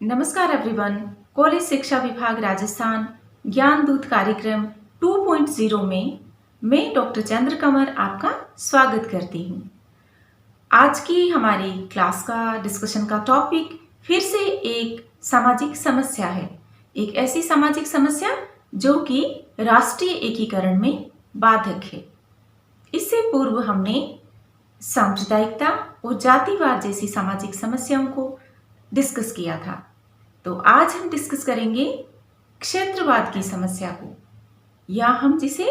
नमस्कार everyone. College शिक्षा विभाग राजस्थान ज्ञान दूत कार्यक्रम 2.0 में मैं डॉक्टर चंद्र कंवर आपका स्वागत करती हूँ। आज की हमारी क्लास का डिस्कशन का टॉपिक फिर से एक सामाजिक समस्या है। एक ऐसी सामाजिक समस्या जो कि राष्ट्रीय एकीकरण में बाधक है। इससे पूर्व हमने सांप्रदायिकता और जातिवाद जैसी सामाजिक समस्याओं को डिस्कस किया था। तो आज हम डिस्कस करेंगे क्षेत्रवाद की समस्या को, या हम जिसे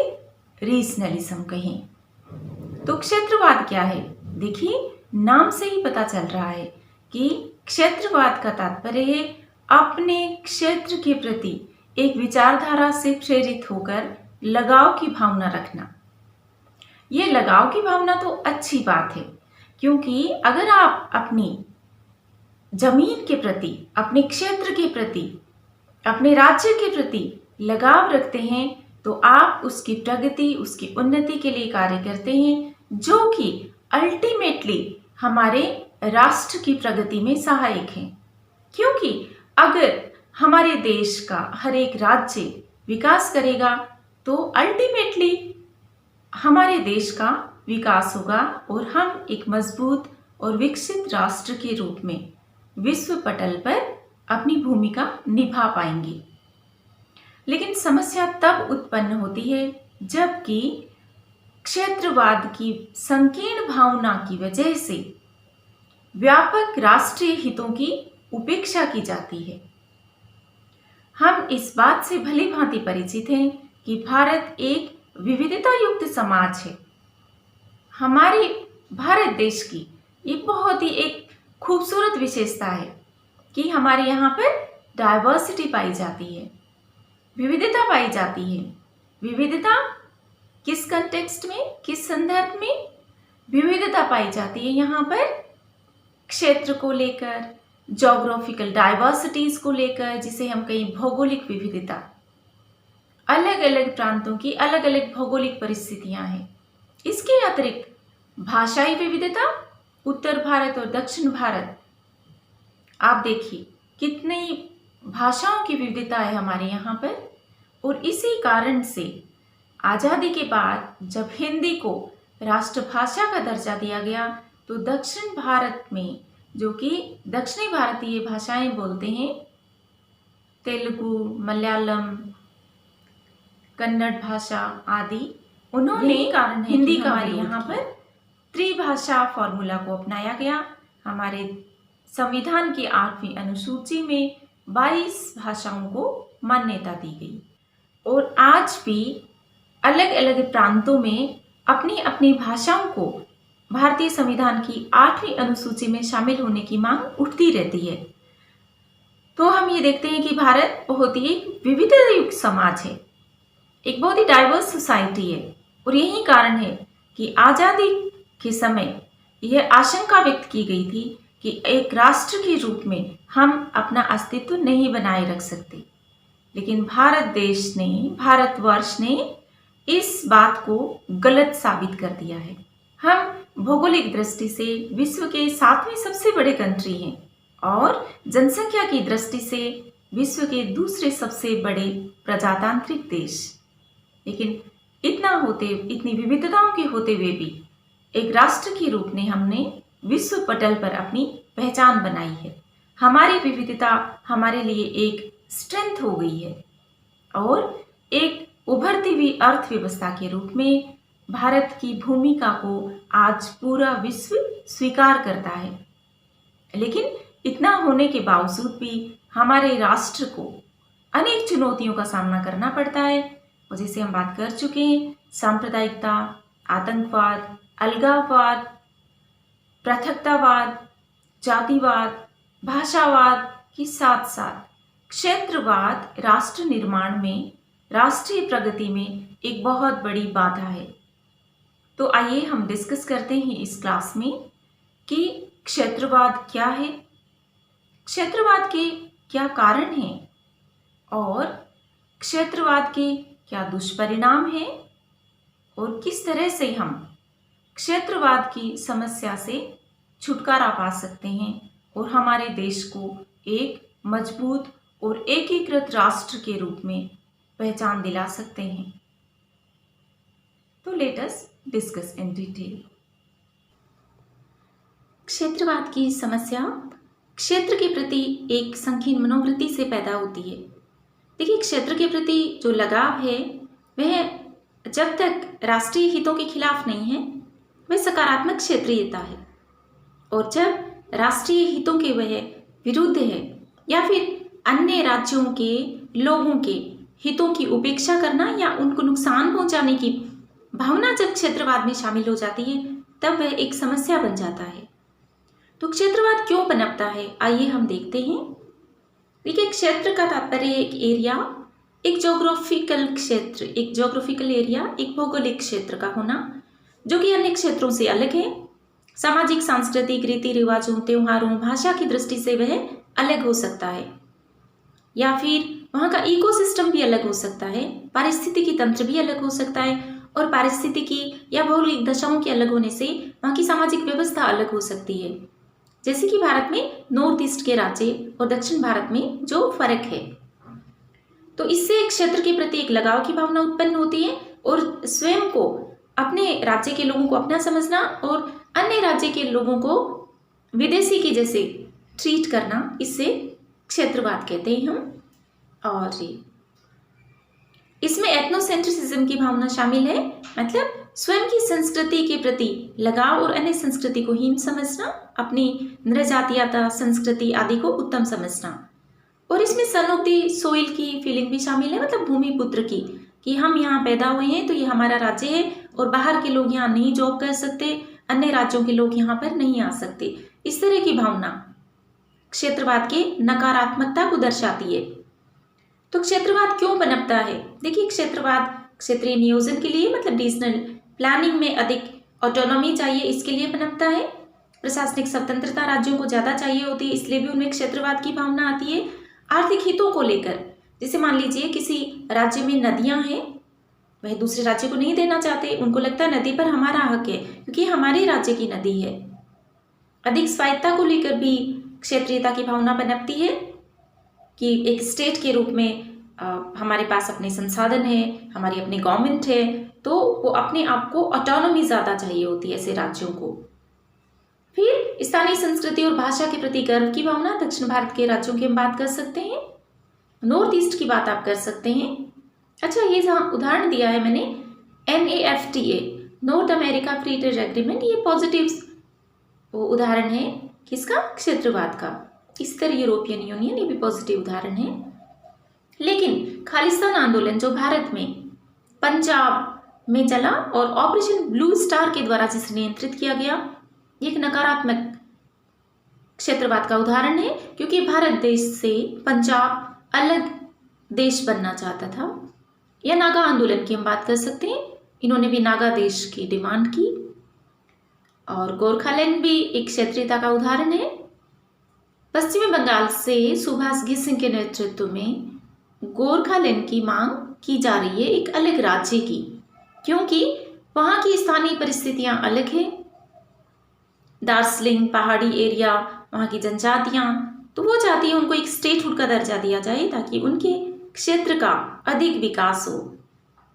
रीजनलिज्म कहें। तो क्षेत्रवाद क्या है? देखिए, नाम से ही पता चल रहा है कि क्षेत्रवाद का तात्पर्य है अपने क्षेत्र के प्रति एक विचारधारा से प्रेरित होकर लगाव की भावना रखना। ये लगाव की भावना तो अच्छी बात है, क्योंकि अगर आप अपनी जमीन के प्रति, अपने क्षेत्र के प्रति, अपने राज्य के प्रति लगाव रखते हैं तो आप उसकी प्रगति, उसकी उन्नति के लिए कार्य करते हैं, जो कि अल्टीमेटली हमारे राष्ट्र की प्रगति में सहायक है। क्योंकि अगर हमारे देश का हर एक राज्य विकास करेगा तो अल्टीमेटली हमारे देश का विकास होगा और हम एक मजबूत और विकसित राष्ट्र के रूप में विश्व पटल पर अपनी भूमिका निभा पाएंगे। लेकिन समस्या तब उत्पन्न होती है जबकि क्षेत्रवाद की संकीर्ण भावना की वजह से व्यापक राष्ट्रीय हितों की उपेक्षा की जाती है। हम इस बात से भली भांति परिचित हैं कि भारत एक विविधता युक्त समाज है। हमारे भारत देश की ये बहुत ही एक खूबसूरत विशेषता है कि हमारे यहाँ पर डाइवर्सिटी पाई जाती है, विविधता पाई जाती है। विविधता किस कंटेक्स्ट में, किस संदर्भ में विविधता पाई जाती है? यहाँ पर क्षेत्र को लेकर, जोग्राफिकल डाइवर्सिटीज को लेकर, जिसे हम कहीं भौगोलिक विविधता, अलग अलग प्रांतों की अलग अलग भौगोलिक परिस्थितियां हैं। इसके अतिरिक्त भाषाई विविधता, उत्तर भारत और दक्षिण भारत, आप देखिए कितनी भाषाओं की विविधता है हमारे यहाँ पर। और इसी कारण से आज़ादी के बाद जब हिंदी को राष्ट्रभाषा का दर्जा दिया गया तो दक्षिण भारत में, जो कि दक्षिणी भारतीय भाषाएं बोलते हैं, तेलुगु, मलयालम, कन्नड़ भाषा आदि, उन्होंने कारण हिंदी का हमारे यहाँ पर त्रिभाषा फॉर्मूला को अपनाया गया। हमारे संविधान की 8वीं अनुसूची में 22 भाषाओं को मान्यता दी गई और आज भी अलग अलग प्रांतों में अपनी अपनी भाषाओं को भारतीय संविधान की 8वीं अनुसूची में शामिल होने की मांग उठती रहती है। तो हम ये देखते हैं कि भारत बहुत ही विविधता युक्त समाज है, एक बहुत ही डाइवर्स सोसाइटी है। और यही कारण है कि आज़ादी के समय यह आशंका व्यक्त की गई थी कि एक राष्ट्र के रूप में हम अपना अस्तित्व नहीं बनाए रख सकते। लेकिन भारत देश ने, भारतवर्ष ने इस बात को गलत साबित कर दिया है। हम भौगोलिक दृष्टि से विश्व के 7वें सबसे बड़े कंट्री हैं और जनसंख्या की दृष्टि से विश्व के दूसरे सबसे बड़े प्रजातांत्रिक देश। लेकिन इतनी विविधताओं के होते हुए भी एक राष्ट्र के रूप में हमने विश्व पटल पर अपनी पहचान बनाई है। हमारी विविधता हमारे लिए एक स्ट्रेंथ हो गई है और एक उभरती हुई अर्थव्यवस्था के रूप में भारत की भूमिका को आज पूरा विश्व स्वीकार करता है। लेकिन इतना होने के बावजूद भी हमारे राष्ट्र को अनेक चुनौतियों का सामना करना पड़ता है, और जैसे हम बात कर चुके हैं, सांप्रदायिकता, आतंकवाद, अलगाववाद, पृथकतावाद, जातिवाद, भाषावाद के साथ साथ क्षेत्रवाद राष्ट्र निर्माण में, राष्ट्रीय प्रगति में एक बहुत बड़ी बाधा है। तो आइए हम डिस्कस करते हैं इस क्लास में कि क्षेत्रवाद क्या है, क्षेत्रवाद के क्या कारण हैं और क्षेत्रवाद के क्या दुष्परिणाम हैं और किस तरह से हम क्षेत्रवाद की समस्या से छुटकारा पा सकते हैं और हमारे देश को एक मजबूत और एकीकृत राष्ट्र के रूप में पहचान दिला सकते हैं। तो let us discuss in detail. क्षेत्रवाद की समस्या क्षेत्र के प्रति एक संकीर्ण मनोवृत्ति से पैदा होती है। देखिए, क्षेत्र के प्रति जो लगाव है वह जब तक राष्ट्रीय हितों के खिलाफ नहीं है वह सकारात्मक क्षेत्रीयता है, और जब राष्ट्रीय हितों के वह विरुद्ध है या फिर अन्य राज्यों के लोगों के हितों की उपेक्षा करना या उनको नुकसान पहुंचाने की भावना जब क्षेत्रवाद में शामिल हो जाती है तब वह एक समस्या बन जाता है। तो क्षेत्रवाद क्यों पनपता है, आइए हम देखते हैं। देखिए, क्षेत्र का तात्पर्य एक एरिया, एक ज्योग्राफिकल क्षेत्र, एक ज्योग्राफिकल एरिया, एक भौगोलिक क्षेत्र का होना जो कि अन्य क्षेत्रों से अलग है। सामाजिक, सांस्कृतिक, रीति रिवाजों, त्योहारों, भाषा की दृष्टि से वह अलग हो सकता है, या फिर वहाँ का इकोसिस्टम भी अलग हो सकता है, पारिस्थितिकी तंत्र भी अलग हो सकता है, और पारिस्थितिकी या भौगोलिक दशाओं के अलग होने से वहाँ की सामाजिक व्यवस्था अलग हो सकती है। जैसे कि भारत में नॉर्थ ईस्ट के राज्य और दक्षिण भारत में जो फर्क है, तो इससे क्षेत्र के प्रति एक लगाव की भावना उत्पन्न होती है और स्वयं को, अपने राज्य के लोगों को अपना समझना और अन्य राज्य के लोगों को विदेशी की जैसे ट्रीट करना, इससे क्षेत्रवाद कहते हैं हम। और इसमें एथनोसेंट्रिसिज्म की भावना शामिल है, मतलब स्वयं की संस्कृति के प्रति लगाव और अन्य संस्कृति को हीन समझना, अपनी नृजातीयता, संस्कृति आदि को उत्तम समझना। और इसमें सन ऑफ द सोइल की फीलिंग भी शामिल है, मतलब भूमि पुत्र की, कि हम यहाँ पैदा हुए हैं तो ये हमारा राज्य है और बाहर के लोग यहाँ नहीं जॉब कर सकते, अन्य राज्यों के लोग यहाँ पर नहीं आ सकते। इस तरह की भावना क्षेत्रवाद के नकारात्मकता को दर्शाती है। तो क्षेत्रवाद क्यों पनपता है? देखिए, क्षेत्रवाद क्षेत्रीय नियोजन के लिए, मतलब रीजनल प्लानिंग में अधिक ऑटोनॉमी चाहिए, इसके लिए पनपता है। प्रशासनिक स्वतंत्रता राज्यों को ज़्यादा चाहिए होती है, इसलिए भी उनमें क्षेत्रवाद की भावना आती है। आर्थिक हितों को लेकर, जैसे मान लीजिए किसी राज्य में नदियां हैं, वह दूसरे राज्य को नहीं देना चाहते, उनको लगता है नदी पर हमारा हक है क्योंकि हमारे राज्य की नदी है। अधिक स्वायत्ता को लेकर भी क्षेत्रीयता की भावना पनपती है कि एक स्टेट के रूप में हमारे पास अपने संसाधन है, हमारी अपनी गवर्नमेंट है, तो वो अपने आप को ऑटोनॉमी ज़्यादा चाहिए होती है ऐसे राज्यों को। फिर स्थानीय संस्कृति और भाषा के प्रति गर्व की भावना, दक्षिण भारत के राज्यों की हम बात कर सकते हैं, नॉर्थ ईस्ट की बात आप कर सकते हैं। अच्छा, ये जहाँ उदाहरण दिया है मैंने, NAFTA, north America free trade agreement, ये पॉजिटिव उदाहरण है किसका? क्षेत्रवाद का। ईस्टर यूरोपियन यूनियन, ये भी पॉजिटिव उदाहरण है। लेकिन खालिस्तान आंदोलन जो भारत में पंजाब में चला और ऑपरेशन ब्लू स्टार के द्वारा जिसे नियंत्रित किया गया, ये एक नकारात्मक क्षेत्रवाद का उदाहरण है, क्योंकि भारत देश से पंजाब अलग देश बनना चाहता था। या नागा आंदोलन की हम बात कर सकते हैं, इन्होंने भी नागा देश की डिमांड की। और गोरखालैंड भी एक क्षेत्रीयता का उदाहरण है। पश्चिमी बंगाल से सुभाष घिसिंग के नेतृत्व में गोरखालैंड की मांग की जा रही है, एक अलग राज्य की, क्योंकि वहाँ की स्थानीय परिस्थितियाँ अलग हैं। दार्जिलिंग पहाड़ी एरिया, वहाँ की जनजातियाँ, तो वो चाहती है उनको एक स्टेटहुड का दर्जा दिया जाए ताकि उनके क्षेत्र का अधिक विकास हो।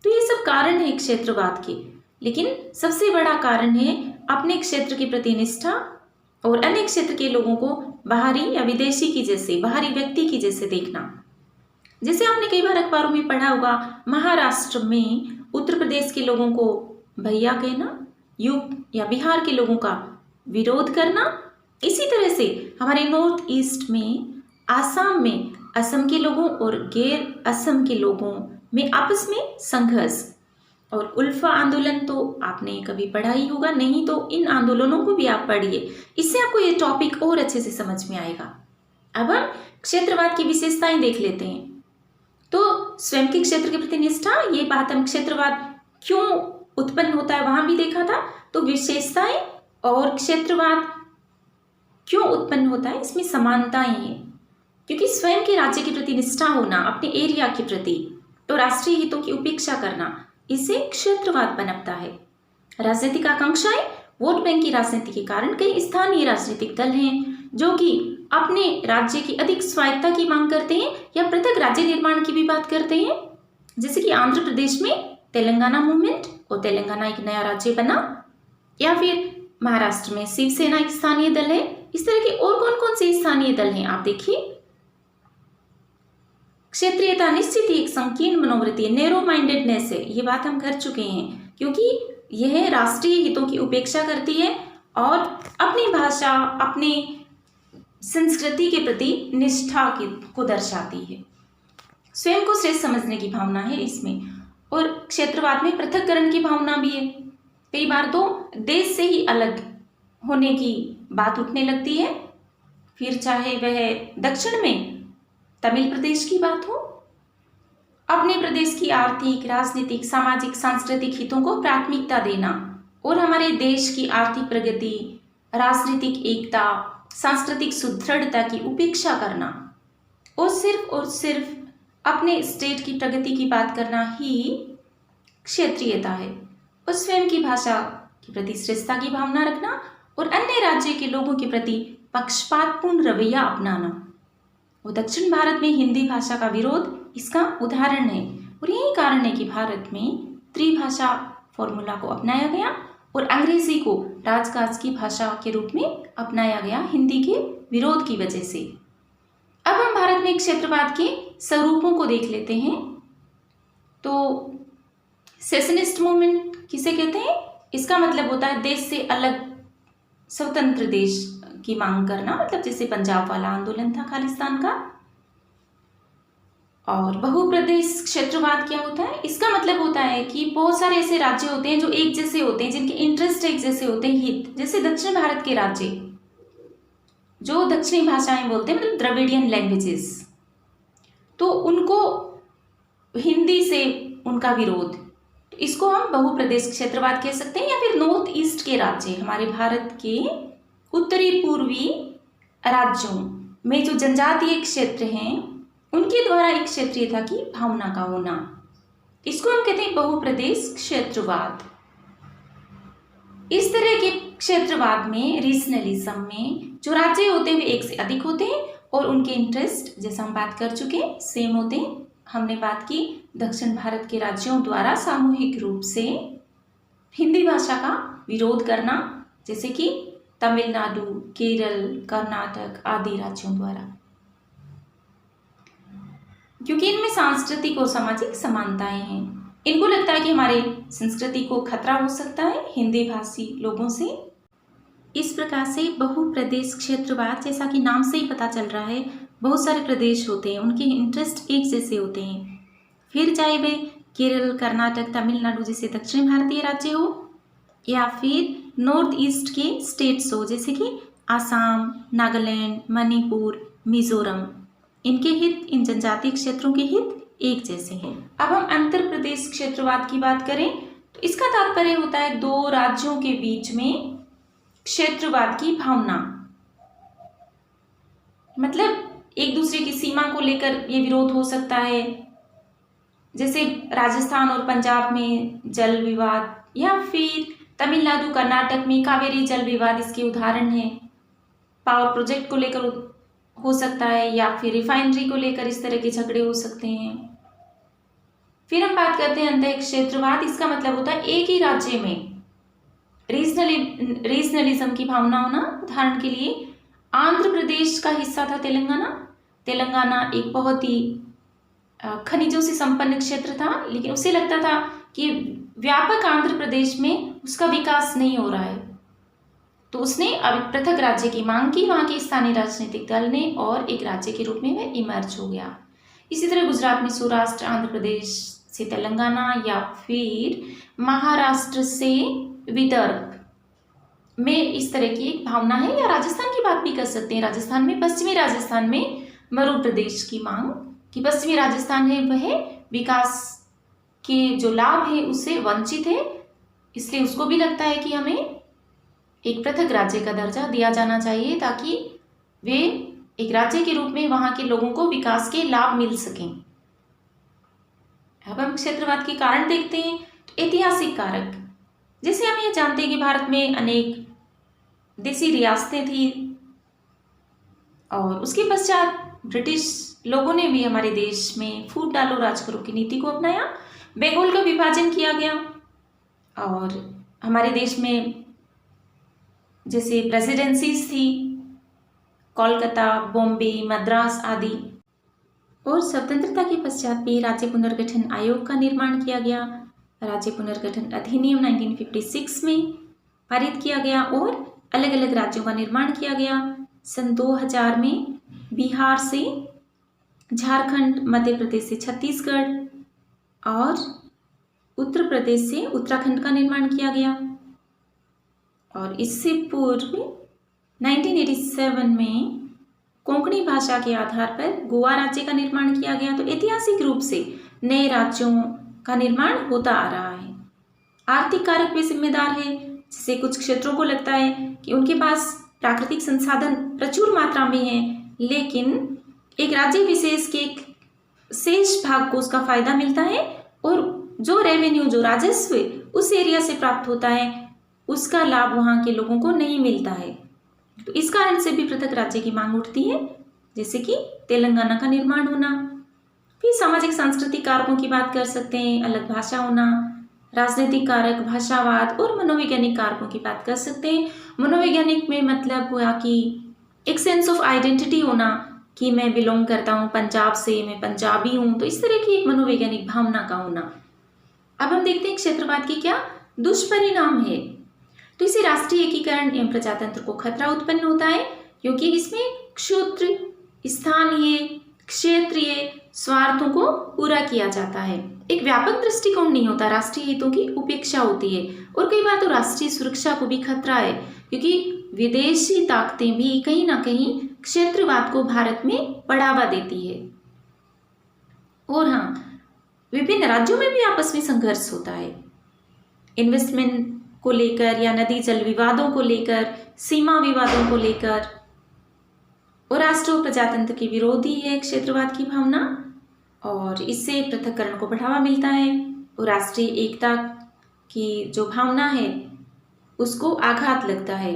तो ये सब कारण है क्षेत्रवाद के, लेकिन सबसे बड़ा कारण है अपने क्षेत्र के प्रति निष्ठा और अन्य क्षेत्र के लोगों को बाहरी या विदेशी की जैसे, बाहरी व्यक्ति की जैसे देखना। जैसे आपने कई बार अखबारों में पढ़ा होगा, महाराष्ट्र में उत्तर प्रदेश के लोगों को भैया कहना, यूपी या बिहार के लोगों का विरोध करना। इसी तरह से हमारे नॉर्थ ईस्ट में, आसाम में असम के लोगों और गैर असम के लोगों में आपस में संघर्ष। और उल्फा आंदोलन तो आपने कभी पढ़ा ही होगा, नहीं तो इन आंदोलनों को भी आप पढ़िए, इससे आपको ये टॉपिक और अच्छे से समझ में आएगा। अब हम क्षेत्रवाद की विशेषताएं देख लेते हैं। तो स्वयं के क्षेत्र के प्रति निष्ठा, ये बात हम क्षेत्रवाद क्यों उत्पन्न होता है वहां भी देखा था। तो विशेषताएं और क्षेत्रवाद क्यों उत्पन्न होता है, इसमें समानताएं हैं, क्योंकि स्वयं के राज्य के प्रति निष्ठा होना, अपने एरिया के प्रति, तो राष्ट्रीय हितों की उपेक्षा करना, इससे क्षेत्रवाद पनपता है। राजनीतिक आकांक्षाएं, वोट बैंक की राजनीति के कारण कई स्थानीय राजनीतिक दल हैं जो कि अपने राज्य की अधिक स्वायत्ता की मांग करते हैं या पृथक राज्य निर्माण की भी बात करते हैं। जैसे कि आंध्र प्रदेश में तेलंगाना मूवमेंट और तेलंगाना एक नया राज्य बना, या फिर महाराष्ट्र में शिवसेना एक स्थानीय दल है। इस तरह के और कौन कौन से स्थानीय दल हैं आप देखिए। क्षेत्रीयता निश्चित ही एक संकीर्ण मनोवृत्ति है, नैरो माइंडेडनेस है, ये बात हम कर चुके हैं, क्योंकि यह राष्ट्रीय हितों की उपेक्षा करती है और अपनी भाषा, अपनी संस्कृति के प्रति निष्ठा को दर्शाती है। स्वयं को श्रेष्ठ समझने की भावना है इसमें, और क्षेत्रवाद में पृथक्करण की भावना भी है। कई बार तो देश से ही अलग होने की बात उठने लगती है, फिर चाहे वह दक्षिण में तमिल प्रदेश की बात हो। अपने प्रदेश की आर्थिक, राजनीतिक, सामाजिक, सांस्कृतिक हितों को प्राथमिकता देना और हमारे देश की आर्थिक प्रगति, राजनीतिक एकता, सांस्कृतिक सुदृढ़ता की उपेक्षा करना और सिर्फ अपने स्टेट की प्रगति की बात करना ही क्षेत्रीयता है। और स्वयं की भाषा के प्रति श्रेष्ठता की भावना रखना और अन्य राज्य के लोगों के प्रति पक्षपातपूर्ण रवैया अपनाना। और दक्षिण भारत में हिंदी भाषा का विरोध इसका उदाहरण है, और यही कारण है कि भारत में त्रिभाषा फॉर्मूला को अपनाया गया और अंग्रेजी को राजकाज की भाषा के रूप में अपनाया गया हिंदी के विरोध की वजह से। अब हम भारत में क्षेत्रवाद के स्वरूपों को देख लेते हैं। तो सेशनिस्ट मूवमेंट किसे कहते हैं? इसका मतलब होता है देश से अलग स्वतंत्र देश की मांग करना, मतलब जैसे पंजाब वाला आंदोलन था खालिस्तान का। और बहुप्रदेश क्षेत्रवाद क्या होता है? इसका मतलब होता है कि बहुत सारे ऐसे राज्य होते हैं जो एक जैसे होते हैं, जिनके इंटरेस्ट एक जैसे होते हैं, हित। जैसे दक्षिण भारत के राज्य जो दक्षिणी भाषाएं बोलते हैं, मतलब द्रविडियन लैंग्वेजेस, तो उनको हिंदी से उनका विरोध, इसको हम बहुप्रदेश क्षेत्रवाद कह सकते हैं। या फिर नॉर्थ ईस्ट के राज्य, हमारे भारत के उत्तरी पूर्वी राज्यों में जो जनजातीय क्षेत्र हैं, उनके द्वारा एक क्षेत्रीयता की भावना का होना, इसको हम कहते हैं बहुप्रदेश क्षेत्रवाद। इस तरह के क्षेत्रवाद में, रीजनलिज्म में, जो राज्य होते हैं वे एक से अधिक होते हैं और उनके इंटरेस्ट, जैसा हम बात कर चुके हैं, सेम होते हैं। हमने बात की दक्षिण भारत के राज्यों द्वारा सामूहिक रूप से हिंदी भाषा का विरोध करना, जैसे कि तमिलनाडु, केरल, कर्नाटक आदि राज्यों द्वारा, क्योंकि इनमें सांस्कृतिक और सामाजिक समानताएं हैं। इनको लगता है कि हमारे संस्कृति को खतरा हो सकता है हिंदी भाषी लोगों से। इस प्रकार से बहुप्रदेश क्षेत्रवाद, जैसा कि नाम से ही पता चल रहा है, बहुत सारे प्रदेश होते हैं, उनके इंटरेस्ट एक जैसे होते हैं। फिर चाहे वे केरल, कर्नाटक, तमिलनाडु जैसे दक्षिण भारतीय राज्य हो, या फिर नॉर्थ ईस्ट के स्टेट्स हो, जैसे कि आसाम, नागालैंड, मणिपुर, मिजोरम, इनके हित, इन जनजातीय क्षेत्रों के हित एक जैसे हैं। अब हम अंतर प्रदेश क्षेत्रवाद की बात करें तो इसका तात्पर्य होता है दो राज्यों के बीच में क्षेत्रवाद की भावना, मतलब एक दूसरे की सीमा को लेकर ये विरोध हो सकता है। जैसे राजस्थान और पंजाब में जल विवाद, या फिर तमिलनाडु, कर्नाटक में कावेरी जल विवाद इसके उदाहरण है। पावर प्रोजेक्ट को लेकर हो सकता है, या फिर रिफाइनरी को लेकर इस तरह के झगड़े हो सकते हैं। फिर हम बात करते हैं अंतः क्षेत्रवाद। इसका मतलब होता है एक ही राज्य में रीजनलिज्म की भावना होना। उदाहरण के लिए आंध्र प्रदेश का हिस्सा था तेलंगाना। तेलंगाना एक बहुत ही खनिजों से संपन्न क्षेत्र था, लेकिन उसे लगता था कि व्यापक आंध्र प्रदेश में उसका विकास नहीं हो रहा है, तो उसने अब पृथक राज्य की मांग की वहाँ के स्थानीय राजनीतिक दल ने, और एक राज्य के रूप में वह इमर्ज हो गया। इसी तरह गुजरात में सौराष्ट्र, आंध्र प्रदेश से तेलंगाना, या फिर महाराष्ट्र से विदर्भ में इस तरह की एक भावना है। या राजस्थान की बात भी कर सकते हैं। राजस्थान में, पश्चिमी राजस्थान में मरु प्रदेश की मांग कि पश्चिमी राजस्थान है वह विकास के जो लाभ है उससे वंचित है, इसलिए उसको भी लगता है कि हमें एक पृथक राज्य का दर्जा दिया जाना चाहिए ताकि वे एक राज्य के रूप में वहाँ के लोगों को विकास के लाभ मिल सकें। अब हम क्षेत्रवाद के कारण देखते हैं। तो ऐतिहासिक कारक, जैसे हम ये जानते हैं कि भारत में अनेक देसी रियासतें थी, और उसके पश्चात ब्रिटिश लोगों ने भी हमारे देश में फूट डालो राज करो की नीति को अपनाया। बंगाल का विभाजन किया गया और हमारे देश में जैसे प्रेसिडेंसीज थी, कोलकाता, बॉम्बे, मद्रास आदि। और स्वतंत्रता के पश्चात भी राज्य पुनर्गठन आयोग का निर्माण किया गया। राज्य पुनर्गठन अधिनियम 1956 में पारित किया गया और अलग अलग राज्यों का निर्माण किया गया। सन 2000 में बिहार से झारखंड, मध्य प्रदेश से छत्तीसगढ़ और उत्तर प्रदेश से उत्तराखंड का निर्माण किया गया। और इससे पूर्व 1987 में कोंकणी भाषा के आधार पर गोवा राज्य का निर्माण किया गया। तो ऐतिहासिक रूप से नए राज्यों का निर्माण होता आ रहा है। आर्थिक कारक भी जिम्मेदार है, जैसे कुछ क्षेत्रों को लगता है कि उनके पास प्राकृतिक संसाधन प्रचुर मात्रा में है, लेकिन एक राज्य विशेष के शेष भाग को उसका फायदा मिलता है और जो रेवेन्यू, जो राजस्व उस एरिया से प्राप्त होता है उसका लाभ वहाँ के लोगों को नहीं मिलता है। तो इस कारण से भी पृथक राज्य की मांग उठती है, जैसे कि तेलंगाना का निर्माण होना। फिर सामाजिक सांस्कृतिक कारकों की बात कर सकते हैं, अलग भाषा होना, राजनीतिक कारक, भाषावाद और मनोवैज्ञानिक कारकों की बात कर सकते हैं। मनोवैज्ञानिक में मतलब हुआ कि एक सेंस ऑफ आइडेंटिटी होना कि मैं बिलोंग करता हूँ पंजाब से, मैं पंजाबी हूँ, तो इस तरह की एक मनोवैज्ञानिक भावना का होना। अब हम देखते हैं क्षेत्रवाद की क्या दुष्परिणाम है। तो इसे राष्ट्रीय एकीकरण एवं प्रजातंत्र को खतरा उत्पन्न होता है, क्योंकि इसमें क्षेत्र, स्थानीय, क्षेत्रीय स्वार्थों को पूरा किया जाता है। एक व्यापक दृष्टिकोण नहीं होता, राष्ट्रीय हितों की उपेक्षा होती है। और कई बार तो राष्ट्रीय सुरक्षा को भी खतरा है, क्योंकि विदेशी ताकतें भी कहीं ना कहीं क्षेत्रवाद को भारत में बढ़ावा देती है। और हाँ, विभिन्न राज्यों में भी आपस में संघर्ष होता है, इन्वेस्टमेंट को लेकर या नदी जल विवादों को लेकर, सीमा विवादों को लेकर। और राष्ट्र और प्रजातंत्र के विरोधी है क्षेत्रवाद की भावना और इससे पृथक्करण को बढ़ावा मिलता है और राष्ट्रीय एकता की जो भावना है उसको आघात लगता है।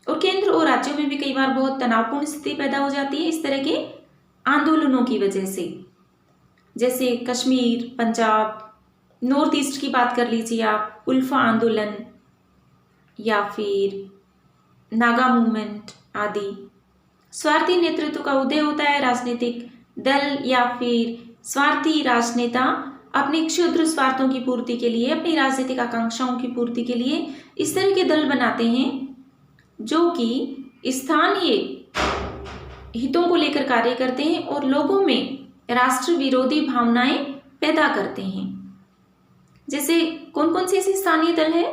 और केंद्र और राज्यों में भी कई बार बहुत तनावपूर्ण स्थिति पैदा हो जाती है इस तरह के आंदोलनों की वजह से, जैसे कश्मीर, पंजाब, नॉर्थ ईस्ट की बात कर लीजिए आप, उल्फा आंदोलन या फिर नागा मूवमेंट आदि। स्वार्थी नेतृत्व का उदय होता है, राजनीतिक दल या फिर स्वार्थी राजनेता अपने क्षुद्र स्वार्थों की पूर्ति के लिए, अपनी राजनीतिक आकांक्षाओं की पूर्ति के लिए इस तरह के दल बनाते हैं जो कि स्थानीय हितों को लेकर कार्य करते हैं और लोगों में राष्ट्र विरोधी भावनाएं पैदा करते हैं। जैसे कौन कौन से ऐसे स्थानीय दल है?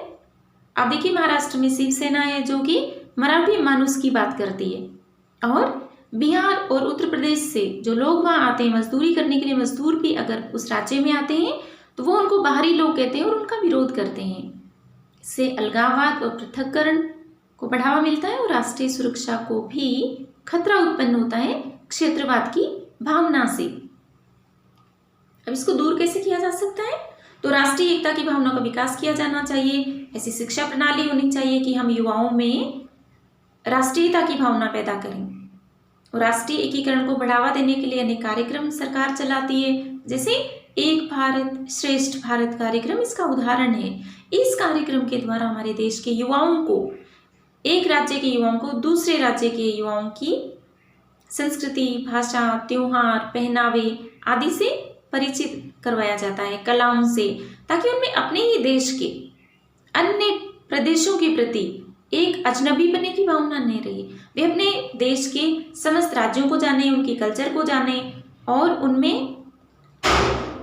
आप देखिए, महाराष्ट्र में शिवसेना है जो कि मराठी मानुस की बात करती है, और बिहार और उत्तर प्रदेश से जो लोग वहाँ आते हैं मजदूरी करने के लिए, मजदूर भी अगर उस राज्य में आते हैं तो वो उनको बाहरी लोग कहते हैं और उनका विरोध करते हैं। इससे अलगाववाद और पृथक्करण को बढ़ावा मिलता है और राष्ट्रीय सुरक्षा को भी खतरा उत्पन्न होता है क्षेत्रवाद की भावना से। अब इसको दूर कैसे किया जा सकता है? तो राष्ट्रीय एकता की भावना का विकास किया जाना चाहिए। ऐसी शिक्षा प्रणाली होनी चाहिए कि हम युवाओं में राष्ट्रीयता की भावना पैदा करें। और राष्ट्रीय एकीकरण को बढ़ावा देने के लिए अनेक कार्यक्रम सरकार चलाती है, जैसे एक भारत श्रेष्ठ भारत कार्यक्रम इसका उदाहरण है। इस कार्यक्रम के द्वारा हमारे देश के युवाओं को, एक राज्य के युवाओं को दूसरे राज्य के युवाओं की संस्कृति, भाषा, त्योहार, पहनावे आदि से परिचित करवाया जाता है, कलाओं से, ताकि उनमें अपने ही देश के अन्य प्रदेशों के प्रति एक अजनबी बनने की भावना नहीं रही। वे अपने देश के समस्त राज्यों को जाने, उनके कल्चर को जाने और उनमें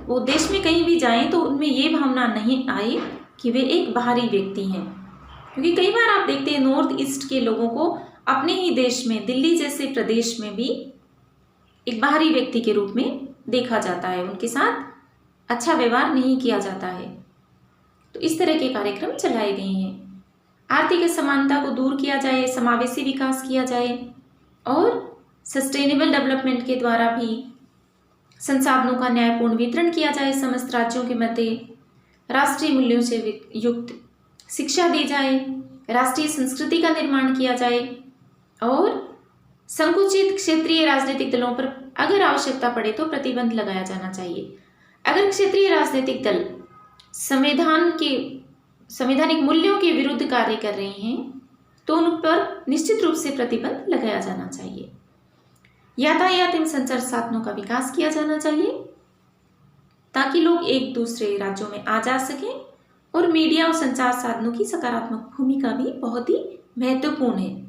वो देश में कहीं भी जाएं तो उनमें ये भावना नहीं आए कि वे एक बाहरी व्यक्ति हैं। क्योंकि कई बार आप देखते हैं नॉर्थ ईस्ट के लोगों को अपने ही देश में, दिल्ली जैसे प्रदेश में भी एक बाहरी व्यक्ति के रूप में देखा जाता है, उनके साथ अच्छा व्यवहार नहीं किया जाता है। तो इस तरह के कार्यक्रम चलाए गए हैं। आर्थिक असमानता को दूर किया जाए, समावेशी विकास किया जाए और सस्टेनेबल डेवलपमेंट के द्वारा भी संसाधनों का न्यायपूर्ण वितरण किया जाए समस्त राज्यों के मध्य, राष्ट्रीय मूल्यों से युक्त शिक्षा दी जाए, राष्ट्रीय संस्कृति का निर्माण किया जाए और संकुचित क्षेत्रीय राजनीतिक दलों पर अगर आवश्यकता पड़े तो प्रतिबंध लगाया जाना चाहिए। अगर क्षेत्रीय राजनीतिक दल संवैधानिक मूल्यों के विरुद्ध कार्य कर रहे हैं तो उन पर निश्चित रूप से प्रतिबंध लगाया जाना चाहिए। यातायात एवं संचार साधनों का विकास किया जाना चाहिए ताकि लोग एक दूसरे राज्यों में आ जा सकें, और मीडिया और संचार साधनों की सकारात्मक भूमिका भी बहुत ही महत्वपूर्ण है।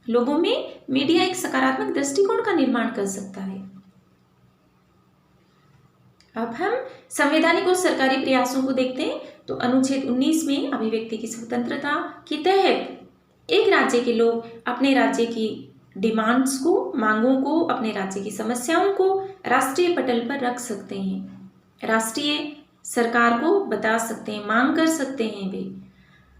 लोगों में मीडिया एक सकारात्मक दृष्टिकोण का निर्माण कर सकता है। अब हम संवैधानिक और सरकारी प्रयासों को देखते हैं। तो अनुच्छेद 19 में अभिव्यक्ति की स्वतंत्रता के तहत एक राज्य के लोग अपने राज्य की डिमांड्स को, मांगों को, अपने राज्य की समस्याओं को राष्ट्रीय पटल पर रख सकते हैं, राष्ट्रीय सरकार को बता सकते हैं, मांग कर सकते हैं वे।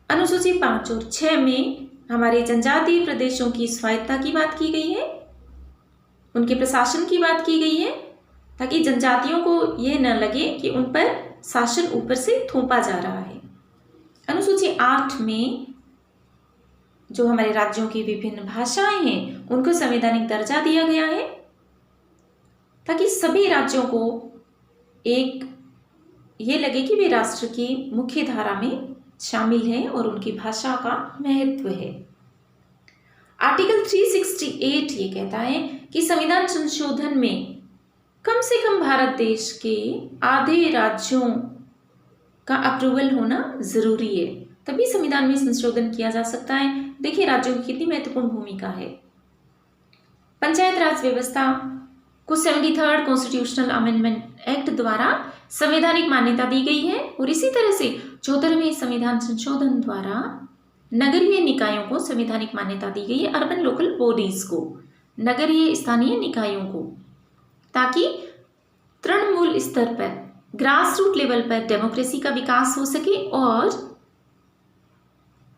अनुसूची 5 और 6 में हमारे जनजातीय प्रदेशों की स्वायत्तता की बात की गई है, उनके प्रशासन की बात की गई है, ताकि जनजातियों को ये न लगे कि उन पर शासन ऊपर से थोपा जा रहा है। अनुसूची 8 में जो हमारे राज्यों की विभिन्न भाषाएं हैं उनको संवैधानिक दर्जा दिया गया है, ताकि सभी राज्यों को एक ये लगे कि वे राष्ट्र की मुख्य धारा में शामिल हैं और उनकी भाषा का महत्व है। आर्टिकल 368 ये कहता है कि संविधान संशोधन में कम से कम भारत देश के आधे राज्यों का अप्रूवल होना जरूरी है, तभी संविधान में संशोधन किया जा सकता है। देखिए राज्यों की कितनी महत्वपूर्ण भूमिका है। पंचायत राज व्यवस्था को 73rd कॉन्स्टिट्यूशनल अमेंडमेंट एक्ट द्वारा संवैधानिक मान्यता दी गई है, और इसी तरह से 74वें संविधान संशोधन द्वारा नगरीय निकायों को संवैधानिक मान्यता दी गई है, अर्बन लोकल बॉडीज को, नगरीय स्थानीय निकायों को, ताकि तृणमूल स्तर पर, ग्रास रूट लेवल पर डेमोक्रेसी का विकास हो सके और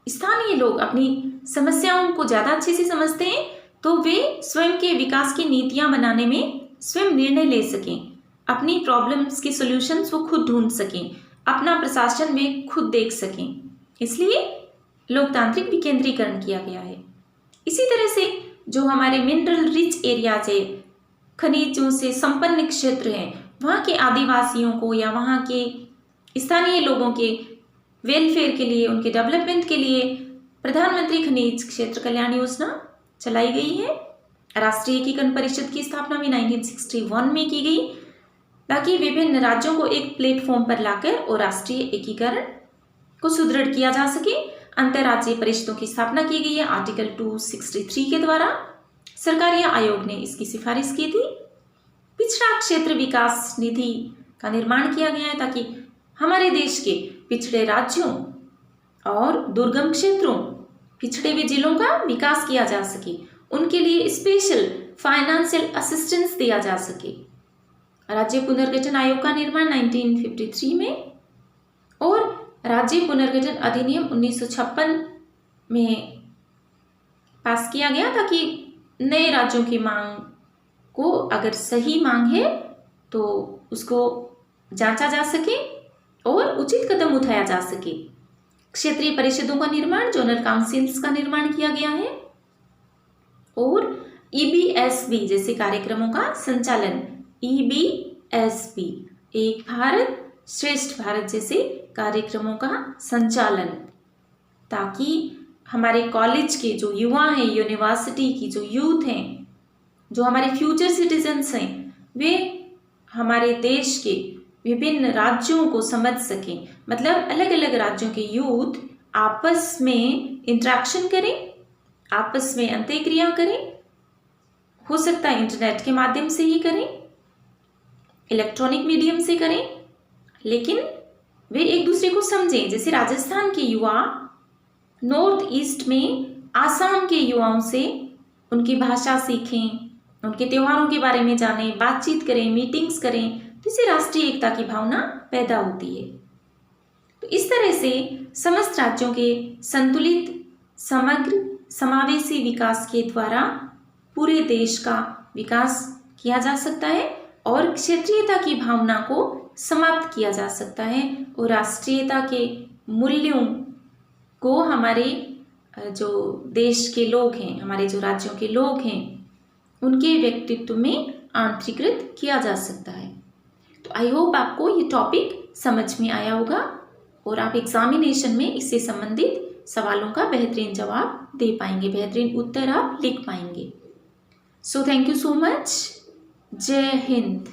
स्थानीय लोग अपनी समस्याओं को ज़्यादा अच्छे से समझते हैं तो वे स्वयं के विकास की नीतियां बनाने में स्वयं निर्णय ले सकें, अपनी प्रॉब्लम्स के सॉल्यूशंस वो खुद ढूंढ सकें, अपना प्रशासन वे खुद देख सकें। इसलिए लोकतांत्रिक विकेंद्रीकरण किया गया है। इसी तरह से जो हमारे मिनरल रिच एरियाज है, खनिजों से संपन्न क्षेत्र हैं, वहाँ के आदिवासियों को या वहाँ के स्थानीय लोगों के वेलफेयर के लिए, उनके डेवलपमेंट के लिए प्रधानमंत्री खनिज क्षेत्र कल्याण योजना चलाई गई है। राष्ट्रीय एकीकरण परिषद की स्थापना भी 1961 में की गई, ताकि विभिन्न राज्यों को एक प्लेटफॉर्म पर लाकर और राष्ट्रीय एकीकरण को सुदृढ़ किया जा सके। अंतर्राज्यीय परिषदों की स्थापना की गई है आर्टिकल 263 के द्वारा। सरकारी आयोग ने इसकी सिफारिश की थी। पिछड़ा क्षेत्र विकास निधि का निर्माण किया गया है, ताकि हमारे देश के पिछड़े राज्यों और दुर्गम क्षेत्रों, पिछड़े हुए जिलों का विकास किया जा सके, उनके लिए स्पेशल फाइनेंशियल असिस्टेंस दिया जा सके। राज्य पुनर्गठन आयोग का निर्माण 1953 में और राज्य पुनर्गठन अधिनियम 1956 में पास किया गया, ताकि नए राज्यों की मांग को, अगर सही मांग है तो उसको जांचा जा सके और उचित कदम उठाया जा सके। क्षेत्रीय परिषदों का निर्माण, जोनल काउंसिल्स का निर्माण किया गया है, और EBSB जैसे कार्यक्रमों का संचालन, EBSB एक भारत श्रेष्ठ भारत जैसे कार्यक्रमों का संचालन, ताकि हमारे कॉलेज के जो युवा हैं, यूनिवर्सिटी की जो यूथ हैं, जो हमारे फ्यूचर सिटीजन्स हैं, वे हमारे देश के विभिन्न राज्यों को समझ सकें। मतलब अलग अलग राज्यों के यूथ आपस में इंटरेक्शन करें, आपस में अंतःक्रिया करें, हो सकता है इंटरनेट के माध्यम से ही करें, इलेक्ट्रॉनिक मीडियम से करें, लेकिन वे एक दूसरे को समझें। जैसे राजस्थान के युवा नॉर्थ ईस्ट में आसाम के युवाओं से उनकी भाषा सीखें, उनके त्योहारों के बारे में जानें, बातचीत करें, मीटिंग्स करें, तो इससे राष्ट्रीय एकता की भावना पैदा होती है। तो इस तरह से समस्त राज्यों के संतुलित, समग्र, समावेशी विकास के द्वारा पूरे देश का विकास किया जा सकता है और क्षेत्रीयता की भावना को समाप्त किया जा सकता है, और राष्ट्रीयता के मूल्यों को हमारे जो देश के लोग हैं, हमारे जो राज्यों के लोग हैं, उनके व्यक्तित्व में आंतरिकृत किया जा सकता है। तो आई होप आपको ये टॉपिक समझ में आया होगा और आप एग्जामिनेशन में इससे संबंधित सवालों का बेहतरीन जवाब दे पाएंगे, बेहतरीन उत्तर आप लिख पाएंगे। So thank you so much. जय हिंद।